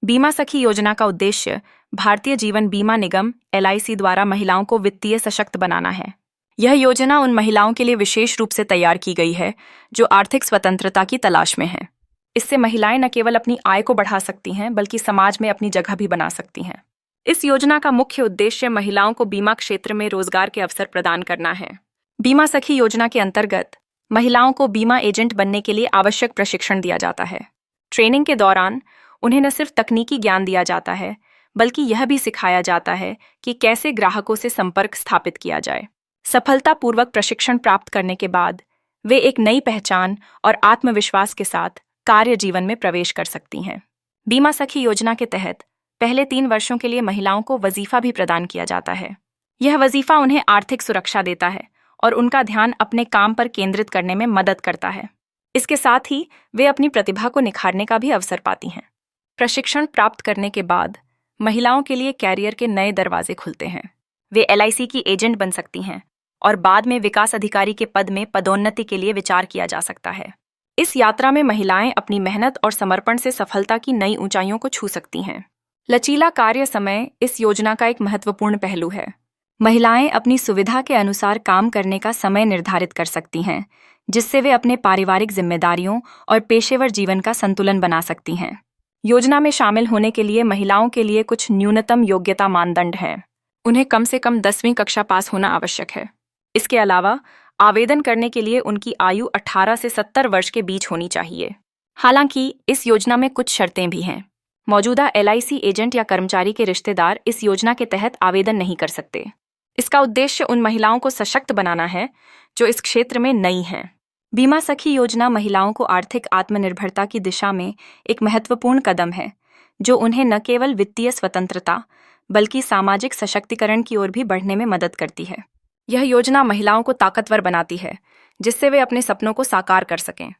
बीमा सखी योजना का उद्देश्य भारतीय जीवन बीमा निगम (LIC) द्वारा महिलाओं को वित्तीय सशक्त बनाना है। यह योजना उन महिलाओं के लिए विशेष रूप से तैयार की गई है जो आर्थिक स्वतंत्रता की तलाश में हैं। इससे महिलाएं न केवल अपनी आय को बढ़ा सकती हैं बल्कि समाज में अपनी जगह भी बना सकती हैं। इस योजना का मुख्य उद्देश्य महिलाओं को बीमा क्षेत्र में रोजगार के अवसर प्रदान करना है। बीमा सखी योजना के अंतर्गत महिलाओं को बीमा एजेंट बनने के लिए आवश्यक प्रशिक्षण दिया जाता है। ट्रेनिंग के दौरान उन्हें न सिर्फ तकनीकी ज्ञान दिया जाता है बल्कि यह भी सिखाया जाता है कि कैसे ग्राहकों से संपर्क स्थापित किया जाए। सफलतापूर्वक प्रशिक्षण प्राप्त करने के बाद वे एक नई पहचान और आत्मविश्वास के साथ कार्य जीवन में प्रवेश कर सकती हैं। बीमा सखी योजना के तहत पहले 3 वर्षों के लिए महिलाओं को वजीफा भी प्रदान किया जाता है। यह वजीफा उन्हें आर्थिक सुरक्षा देता है और उनका ध्यान अपने काम पर केंद्रित करने में मदद करता है। इसके साथ ही वे अपनी प्रतिभा को निखारने का भी अवसर पाती हैं। प्रशिक्षण प्राप्त करने के बाद महिलाओं के लिए कैरियर के नए दरवाजे खुलते हैं। वे LIC की एजेंट बन सकती हैं और बाद में विकास अधिकारी के पद में पदोन्नति के लिए विचार किया जा सकता है। इस यात्रा में महिलाएं अपनी मेहनत और समर्पण से सफलता की नई ऊंचाइयों को छू सकती हैं। लचीला कार्य समय इस योजना का एक महत्वपूर्ण पहलू है। महिलाएं अपनी सुविधा के अनुसार काम करने का समय निर्धारित कर सकती हैं, जिससे वे अपने पारिवारिक जिम्मेदारियों और पेशेवर जीवन का संतुलन बना सकती हैं। योजना में शामिल होने के लिए महिलाओं के लिए कुछ न्यूनतम योग्यता मानदंड हैं। उन्हें कम से कम 10वीं कक्षा पास होना आवश्यक है। इसके अलावा आवेदन करने के लिए उनकी आयु 18 से 70 वर्ष के बीच होनी चाहिए। हालांकि इस योजना में कुछ शर्तें भी हैं। मौजूदा LIC एजेंट या कर्मचारी के रिश्तेदार इस योजना के तहत आवेदन नहीं कर सकते। इसका उद्देश्य उन महिलाओं को सशक्त बनाना है जो इस क्षेत्र में नई हैं। बीमा सखी योजना महिलाओं को आर्थिक आत्मनिर्भरता की दिशा में एक महत्वपूर्ण कदम है, जो उन्हें न केवल वित्तीय स्वतंत्रता बल्कि सामाजिक सशक्तिकरण की ओर भी बढ़ने में मदद करती है। यह योजना महिलाओं को ताकतवर बनाती है, जिससे वे अपने सपनों को साकार कर सकें।